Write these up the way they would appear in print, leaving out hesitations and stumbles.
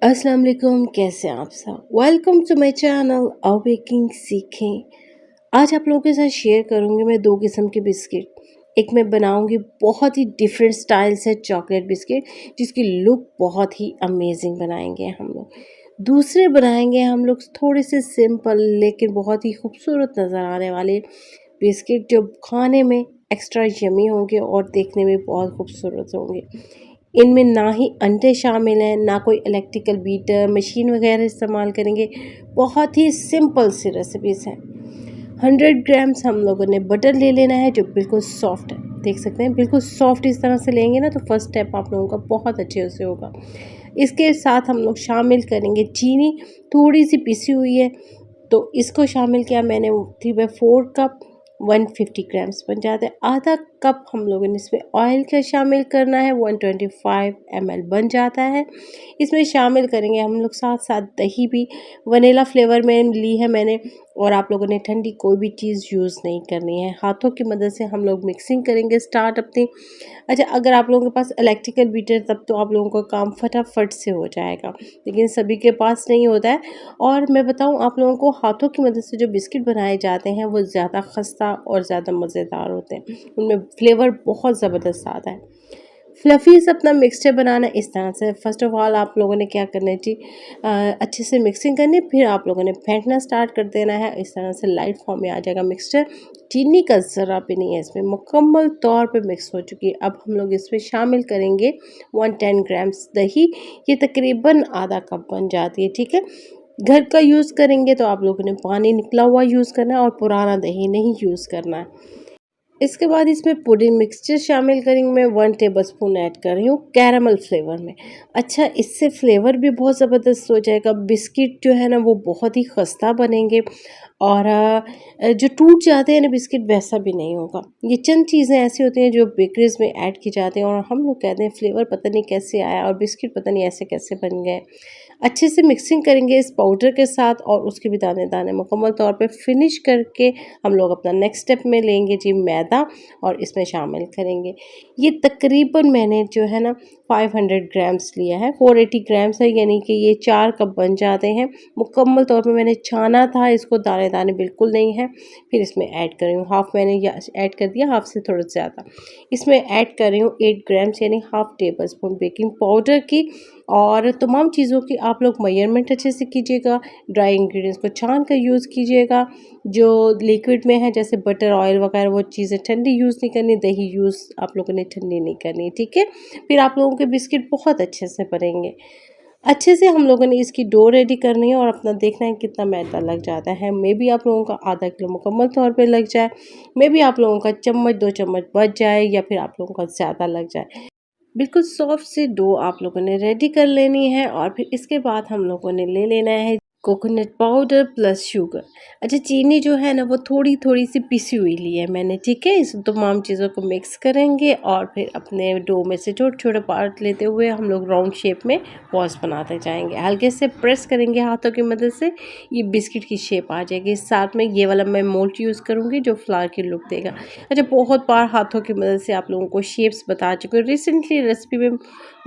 अस्सलाम वालेकुम, कैसे हैं आप सब। वेलकम टू माय चैनल और बेकिंग सीखें। आज आप लोगों के साथ शेयर करूंगी मैं दो किस्म के बिस्किट। एक मैं बनाऊंगी बहुत ही डिफरेंट स्टाइल से चॉकलेट बिस्किट, जिसकी लुक बहुत ही अमेजिंग बनाएंगे हम लोग। दूसरे बनाएंगे हम लोग थोड़े से सिंपल लेकिन बहुत ही खूबसूरत नज़र आने वाले बिस्किट, जो खाने में एक्स्ट्रा यमी होंगे और देखने में बहुत खूबसूरत होंगे। इनमें ना ही अंडे शामिल हैं, ना कोई इलेक्ट्रिकल बीटर मशीन वगैरह इस्तेमाल करेंगे। बहुत ही सिंपल सी रेसिपीज़ हैं। 100 ग्राम्स हम लोगों ने बटर ले लेना है, जो बिल्कुल सॉफ्ट है। देख सकते हैं बिल्कुल सॉफ्ट इस तरह से लेंगे ना, तो फर्स्ट स्टेप आप लोगों का बहुत अच्छे से होगा। इसके साथ हम लोग शामिल करेंगे चीनी, थोड़ी सी पिसी हुई है, तो इसको शामिल किया मैंने। 3/4 कप 150 ग्राम्स बन जाते हैं। आधा कप हम लोगों ने इसमें ऑयल का शामिल करना है, 125 ml बन जाता है। इसमें शामिल करेंगे हम लोग साथ साथ दही भी। वनीला फ्लेवर में ली है मैंने, और आप लोगों ने ठंडी कोई भी चीज़ यूज़ नहीं करनी है। हाथों की मदद से हम लोग मिक्सिंग करेंगे स्टार्ट अपनी। अच्छा, अगर आप लोगों के पास इलेक्ट्रिकल बीटर तब तो आप लोगों का काम फटाफट से हो जाएगा, लेकिन सभी के पास नहीं होता है। और मैं बताऊं आप लोगों को, हाथों की मदद से जो बिस्किट बनाए जाते हैं वो ज़्यादा खस्ता और ज़्यादा मज़ेदार होते हैं। उनमें फ्लेवर बहुत ज़बरदस्त आता है। फ्लफ़ी सा अपना मिक्सचर बनाना इस तरह से। फ़र्स्ट ऑफ़ ऑल आप लोगों ने क्या करना है जी, अच्छे से मिक्सिंग करनी है, फिर आप लोगों ने फेंटना स्टार्ट कर देना है। इस तरह से लाइट फॉर्म में आ जाएगा मिक्सचर। चीनी का ज़रा भी नहीं है इसमें, मुकम्मल तौर पे मिक्स हो चुकी है। अब हम लोग इसमें शामिल करेंगे 110 ग्राम्स दही। ये तकरीबन आधा कप बन जाती है, ठीक है। घर का यूज़ करेंगे तो आप लोगों ने पानी निकला हुआ यूज़ करना है और पुराना दही नहीं यूज़ करना है। इसके बाद इसमें पुडिंग मिक्सचर शामिल करेंगे। मैं 1 टेबलस्पून ऐड कर रही हूँ कैरामल फ्लेवर में। अच्छा, इससे फ्लेवर भी बहुत ज़बरदस्त हो जाएगा। बिस्किट जो है ना वो बहुत ही खस्ता बनेंगे, और जो टूट जाते हैं ना बिस्किट, वैसा भी नहीं होगा। ये चंद चीज़ें ऐसी होती हैं जो बेकरीज में ऐड की जाती हैं, और हम लोग कहते हैं फ्लेवर पता नहीं कैसे आया और बिस्किट पता नहीं ऐसे कैसे बन गए। अच्छे से मिक्सिंग करेंगे इस पाउडर के साथ, और उसके भी दाने दाने मुकम्मल तौर पे फिनिश करके हम लोग अपना नेक्स्ट स्टेप में लेंगे जी मैदा, और इसमें शामिल करेंगे। ये तकरीबन मैंने जो है ना 500 ग्राम्स लिया है, 480 ग्राम्स है, यानी कि ये 4 कप बन जाते हैं। मुकम्मल तौर पे मैंने छाना था इसको, दाने दाने बिल्कुल नहीं है। फिर इसमें ऐड कर रही हूँ हाफ़, मैंने ऐड कर दिया हाफ़ से थोड़ा ज़्यादा। इसमें ऐड कर रही हूँ 8 ग्राम्स यानी half table spoon baking powder की। और तमाम चीज़ों की आप लोग मेजरमेंट अच्छे से कीजिएगा। ड्राई इंग्रेडिएंट्स को छान कर यूज़ कीजिएगा। जो लिक्विड में है जैसे बटर ऑयल वगैरह, वो चीज़ें ठंडी यूज़ नहीं करनी, दही यूज़ आप लोगों ने ठंडी नहीं करनी, ठीक है। फिर आप लोगों के बिस्किट बहुत अच्छे से बनेंगे। अच्छे से हम लोगों ने इसकी डो रेडी करनी है, और अपना देखना है कितना मैदा लग जाता है। मे बी आप लोगों का आधा किलो मुकम्मल तौर पे लग जाए, मे बी आप लोगों का चम्मच 2 चम्मच बच जाए, या फिर आप लोगों का ज़्यादा लग जाए। बिल्कुल सॉफ्ट सी डो आप लोगों ने रेडी कर लेनी है, और फिर इसके बाद हम लोगों ने ले लेना है कोकोनट पाउडर प्लस शुगर। अच्छा, चीनी जो है ना वो थोड़ी थोड़ी सी पिसी हुई ली है मैंने, ठीक है। इस तमाम चीज़ों को मिक्स करेंगे, और फिर अपने डो में से छोटे छोटे पार्ट लेते हुए हम लोग राउंड शेप में बॉल्स बनाते जाएंगे। हल्के से प्रेस करेंगे हाथों की मदद से, ये बिस्किट की शेप आ जाएगी। साथ में ये वाला मैं मोल्ड यूज़ करूँगी जो फ्लावर की लुक देगा। अच्छा, बहुत बार हाथों की मदद से आप लोगों को शेप्स बता चुकी हूँ। रिसेंटली रेसिपी में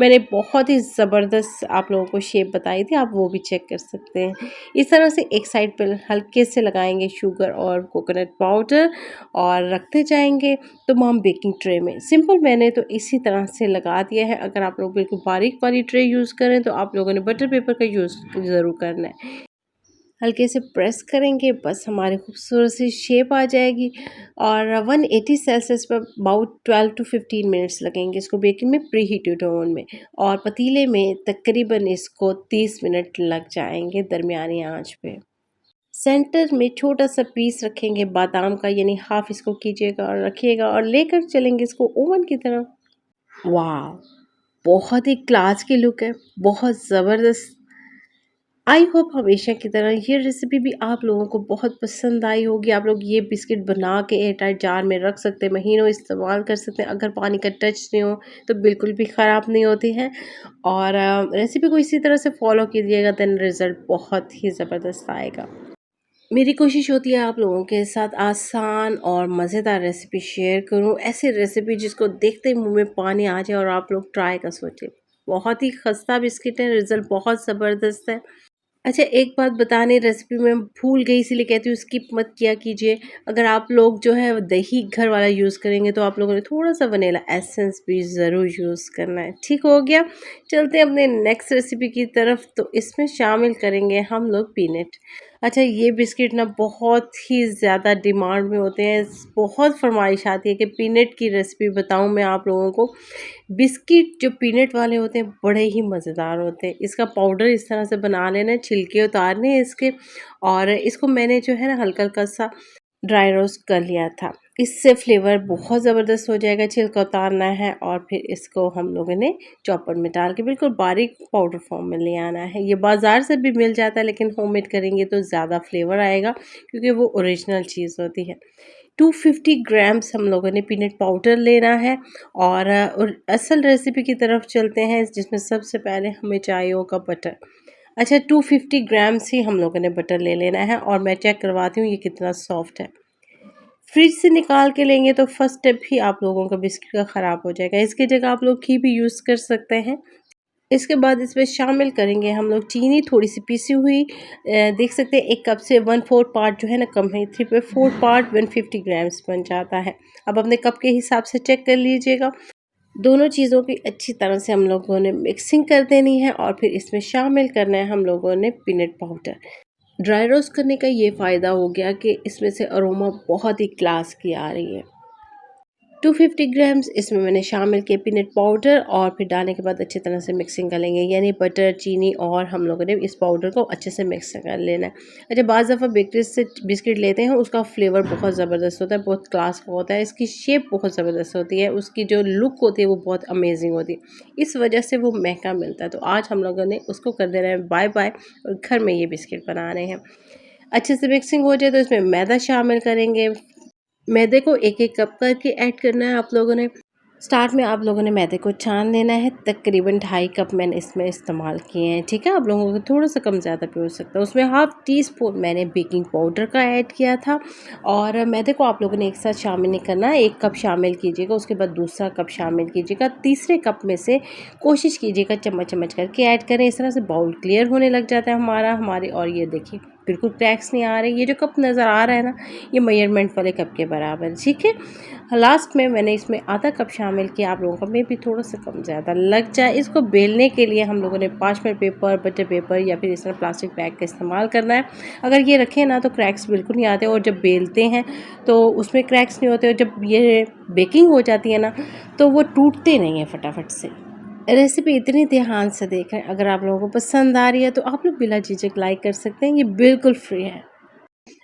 मैंने बहुत ही ज़बरदस्त आप लोगों को शेप बताई थी, आप वो भी चेक कर सकते हैं। इस तरह से एक साइड पर हल्के से लगाएंगे शुगर और कोकोनट पाउडर, और रखते जाएंगे तमाम बेकिंग ट्रे में। सिंपल मैंने तो इसी तरह से लगा दिया है। अगर आप लोग बिल्कुल बारीक वाली ट्रे यूज़ करें तो आप लोगों ने बटर पेपर का यूज़ ज़रूर करना है। हल्के से प्रेस करेंगे, बस हमारी खूबसूरत सी शेप आ जाएगी। और 180 सेल्सियस पर अबाउट 12 टू 15 मिनट्स लगेंगे इसको बेकिंग में, प्री हीटेड ओवन में। और पतीले में तकरीबन इसको 30 मिनट लग जाएंगे दरमियानी आंच पे। सेंटर में छोटा सा पीस रखेंगे बादाम का, यानी हाफ इसको कीजिएगा और रखिएगा, और लेकर चलेंगे इसको ओवन की तरफ। वाह, बहुत ही क्लास की लुक है, बहुत ज़बरदस्त। आई होप हमेशा की तरह ये रेसिपी भी आप लोगों को बहुत पसंद आई होगी। आप लोग ये बिस्किट बना के एयरटाइट जार में रख सकते हैं, महीनों इस्तेमाल कर सकते हैं। अगर पानी का टच नहीं हो तो बिल्कुल भी ख़राब नहीं होती हैं। और रेसिपी को इसी तरह से फॉलो कीजिएगा, देन रिज़ल्ट बहुत ही ज़बरदस्त आएगा। मेरी कोशिश होती है आप लोगों के साथ आसान और मज़ेदार रेसिपी शेयर करूं, ऐसी रेसिपी जिसको देखते ही मुंह में पानी आ जाए और आप लोग ट्राई कर सोचें। बहुत ही खस्ता बिस्किट है, रिज़ल्ट बहुत ज़बरदस्त है। अच्छा, एक बात बताने रेसिपी में भूल गई इसीलिए कहती हूँ स्किप मत किया कीजिए। अगर आप लोग जो है दही घर वाला यूज़ करेंगे तो आप लोगों ने थोड़ा-सा वनीला एसेंस भी ज़रूर यूज़ करना है। ठीक हो गया? चलते हैं अपने नेक्स्ट रेसिपी की तरफ। तो इसमें शामिल करेंगे हम लोग पीनट। अच्छा, ये बिस्किट ना बहुत ही ज़्यादा डिमांड में होते हैं। बहुत फ़रमाइश आती है कि पीनट की रेसिपी बताऊँ मैं आप लोगों को। बिस्किट जो पीनट वाले होते हैं बड़े ही मज़ेदार होते हैं। इसका पाउडर इस तरह से बना लेना है, छिलके उतारने हैं इसके, और इसको मैंने जो है ना हल्का-हल्का सा ड्राई रोस्ट कर लिया था। इससे फ्लेवर बहुत ज़बरदस्त हो जाएगा। छिलका उतारना है और फिर इसको हम लोगों ने चॉपर में डाल के बिल्कुल बारीक पाउडर फॉर्म में ले आना है। ये बाज़ार से भी मिल जाता है लेकिन होममेड करेंगे तो ज़्यादा फ्लेवर आएगा क्योंकि वो ओरिजिनल चीज़ होती है। 250 ग्राम्स हम लोगों ने पीनट पाउडर लेना है। और असल रेसिपी की तरफ चलते हैं जिसमें सबसे पहले हमें चाहिए होगा बटर। अच्छा, 250 ग्राम्स ही हम लोगों ने बटर ले लेना है और मैं चेक करवाती हूँ ये कितना सॉफ्ट है। फ्रिज से निकाल के लेंगे तो फर्स्ट स्टेप ही आप लोगों का बिस्किट का ख़राब हो जाएगा। इसकी जगह आप लोग घी भी यूज़ कर सकते हैं। इसके बाद इसमें शामिल करेंगे हम लोग चीनी थोड़ी-सी पिसी हुई। देख सकते हैं 1 कप से 1/4 पार्ट जो है ना कम है, 3/4 पार्ट 150 ग्राम्स बन जाता है। अब अपने कप के हिसाब से चेक कर लीजिएगा। दोनों चीज़ों की अच्छी तरह से हम लोगों ने मिक्सिंग कर देनी है और फिर इसमें शामिल करना है हम लोगों ने पीनट पाउडर। ड्राई रोस्ट करने का ये फ़ायदा हो गया कि इसमें से अरोमा बहुत ही क्लास की आ रही है। 250 ग्राम्स इसमें मैंने शामिल किए पीनट पाउडर और फिर डालने के बाद अच्छी तरह से मिक्सिंग कर लेंगे, यानी बटर, चीनी और हम लोगों ने इस पाउडर को अच्छे से मिक्स कर लेना है। अच्छा, बाज़ दफ़ा बेकरी से बिस्किट लेते हैं, उसका फ्लेवर बहुत ज़बरदस्त होता है, बहुत क्लास का होता है, इसकी शेप बहुत ज़बरदस्त होती है, उसकी जो लुक होती है वो बहुत अमेजिंग होती है, इस वजह से वो महंगा मिलता है। तो आज हम लोगों ने उसको कर देना है बाय बाय और घर में ये बिस्किट बनाने हैं। अच्छे से मिक्सिंग हो जाए तो इसमें मैदा शामिल करेंगे। मैदे को 1-1 कप करके ऐड करना है आप लोगों ने। स्टार्ट में आप लोगों ने मैदे को छान लेना है। तकरीबन 2.5 कप मैंने इसमें इस्तेमाल किए हैं, ठीक है? आप लोगों को थोड़ा-सा कम ज़्यादा भी हो सकता है। उसमें हाफ़ टी स्पून मैंने बेकिंग पाउडर का ऐड किया था और मैदे को आप लोगों ने एक साथ शामिल नहीं करना है। 1 कप शामिल कीजिएगा, उसके बाद दूसरा कप शामिल कीजिएगा, तीसरे कप में से कोशिश कीजिएगा चम्मच-चम्मच करके ऐड करें। इस तरह से बाउल क्लियर होने लग जाता है हमारे, और ये देखिए बिल्कुल क्रैक्स नहीं आ रहे। ये जो कप नज़र आ रहा है ना, ये मेजरमेंट वाले कप के बराबर है, ठीक है? लास्ट में मैंने इसमें आधा कप शामिल किया, आप लोगों का मे भी थोड़ा-सा कम ज़्यादा लग जाए। इसको बेलने के लिए हम लोगों ने पार्चमेंट पेपर, बटर पेपर या फिर इस तरह प्लास्टिक बैग का इस्तेमाल करना है। अगर ये रखें ना तो क्रैक्स बिल्कुल नहीं आते, और जब बेलते हैं तो उसमें क्रैक्स नहीं होते, और जब ये बेकिंग हो जाती है ना तो वो टूटते नहीं हैं फटाफट से। रेसिपी इतनी ध्यान से देखें, अगर आप लोगों को पसंद आ रही है तो आप लोग बिला झिझक लाइक कर सकते हैं, ये बिल्कुल फ्री है।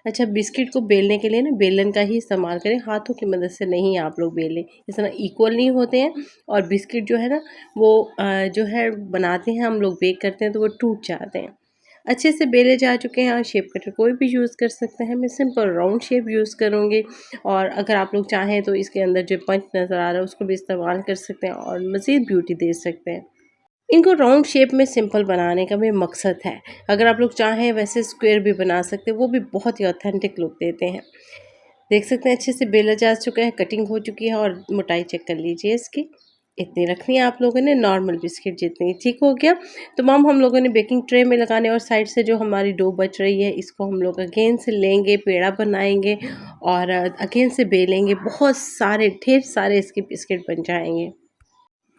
अच्छा, बिस्किट को बेलने के लिए ना बेलन का ही इस्तेमाल करें, हाथों की मदद से नहीं आप लोग बेलें, इस तरह इक्वल नहीं होते हैं, और बिस्किट जो है ना वो जो है बनाते हैं हम लोग, बेक करते हैं तो वो टूट जाते हैं। अच्छे से बेले जा चुके हैं, शेप कटर कोई भी यूज़ कर सकते हैं, मैं सिंपल राउंड शेप यूज़ करूँगी, और अगर आप लोग चाहें तो इसके अंदर जो पंच नज़र आ रहा है उसको भी इस्तेमाल कर सकते हैं और मज़ीद ब्यूटी दे सकते हैं। इनको राउंड शेप में सिंपल बनाने का भी मकसद है। अगर आप लोग चाहें वैसे स्क्वायर भी बना सकते हैं, वो भी बहुत ही ऑथेंटिक लुक देते हैं। देख सकते हैं अच्छे से बेला जा चुका है, कटिंग हो चुकी है, और मोटाई चेक कर लीजिए इसकी। इतनी रखनी है आप लोगों ने, नॉर्मल बिस्किट जितनी, ठीक हो गया। तमाम हम लोगों ने बेकिंग ट्रे में लगाने, और साइड से जो हमारी डो बच रही है इसको हम लोग अगेन से लेंगे, पेड़ा बनाएँगे और अगेन से बेलेंगे। बहुत सारे, ढेर सारे इसके बिस्किट बन जाएँगे।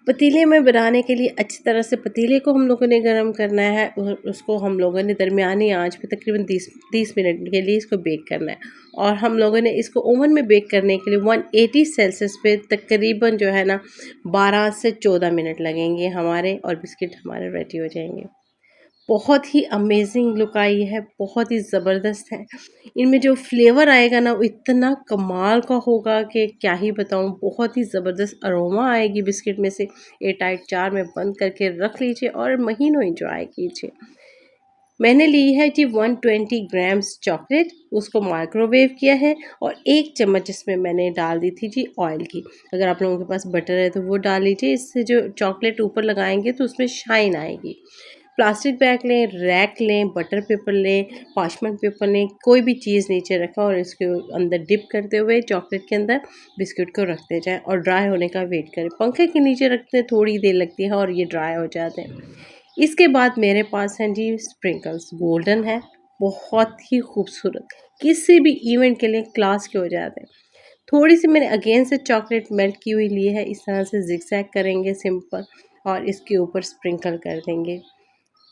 पतीले में बनाने के लिए अच्छी तरह से पतीले को हम लोगों ने गरम करना है, और उसको हम लोगों ने दरमियानी आंच पे तकरीबन 30 मिनट के लिए इसको बेक करना है। और हम लोगों ने इसको ओवन में बेक करने के लिए 180 सेल्सियस पे तकरीबन जो है ना 12 से 14 मिनट लगेंगे हमारे, और बिस्किट हमारे रेडी हो जाएंगे। बहुत ही अमेजिंग लुक आई है, बहुत ही ज़बरदस्त है। इनमें जो फ्लेवर आएगा ना वो इतना कमाल का होगा कि क्या ही बताऊँ, बहुत ही ज़बरदस्त अरोमा आएगी बिस्किट में से। एयर टाइट जार में बंद करके रख लीजिए और महीनों एंजॉय कीजिए। मैंने ली है जी 120 ग्राम्स चॉकलेट, उसको माइक्रोवेव किया है, और 1 चम्मच इसमें मैंने डाल दी थी जी ऑयल की। अगर आप लोगों के पास बटर है तो वो डाल लीजिए, इससे जो चॉकलेट ऊपर लगाएंगे तो उसमें शाइन आएगी। प्लास्टिक बैग लें, रैक लें, बटर पेपर लें, पार्चमेंट पेपर लें, कोई भी चीज़ नीचे रखें और इसके अंदर डिप करते हुए चॉकलेट के अंदर बिस्किट को रखते जाएँ और ड्राई होने का वेट करें। पंखे के नीचे रखते थोड़ी देर लगती है और ये ड्राई हो जाते हैं। इसके बाद मेरे पास हैं जी स्प्रिंकल्स, गोल्डन है, बहुत ही खूबसूरत, किसी भी इवेंट के लिए क्लास के हो जाते हैं। थोड़ी सी मैंने अगेन से चॉकलेट मेल्ट की हुई ली है, इस तरह से जिगजैग करेंगे सिंपल और इसके ऊपर स्प्रिंकल कर देंगे।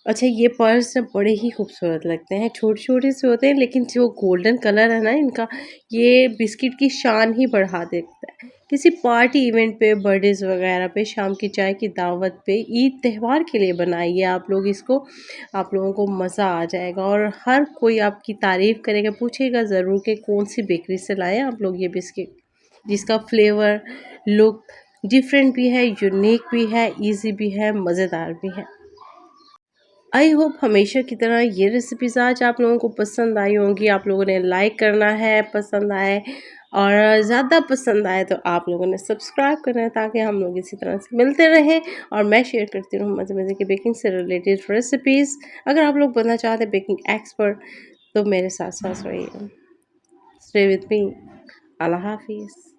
अच्छा, ये पर्स बड़े ही खूबसूरत लगते हैं, छोटे-छोटे से होते हैं लेकिन जो गोल्डन कलर है ना इनका, ये बिस्किट की शान ही बढ़ा देता है। किसी पार्टी इवेंट पे, बर्थडेज़ वगैरह पे, शाम की चाय की दावत पे, ईद त्योहार के लिए बनाइए आप लोग इसको, आप लोगों को मज़ा आ जाएगा और हर कोई आपकी तारीफ़ करेगा, पूछेगा ज़रूर कि कौन-सी बेकरी से लाए आप लोग ये बिस्किट, जिसका फ्लेवर, लुक डिफरेंट भी है, यूनिक भी है, ईज़ी भी है, मज़ेदार भी है। आई होप हमेशा की तरह ये रेसिपीज़ आज आप लोगों को पसंद आई होंगी। आप लोगों ने लाइक करना है, पसंद आए और ज़्यादा पसंद आए तो आप लोगों ने सब्सक्राइब करना है ताकि हम लोग इसी तरह से मिलते रहें और मैं शेयर करती रहूँ मज़े-मज़े की बेकिंग से रिलेटेड रेसिपीज़। अगर आप लोग बनना चाहते हैं बेकिंग एक्सपर्ट तो मेरे साथ-साथ रहिए। Stay with me. अल्लाह हाफ़िज़।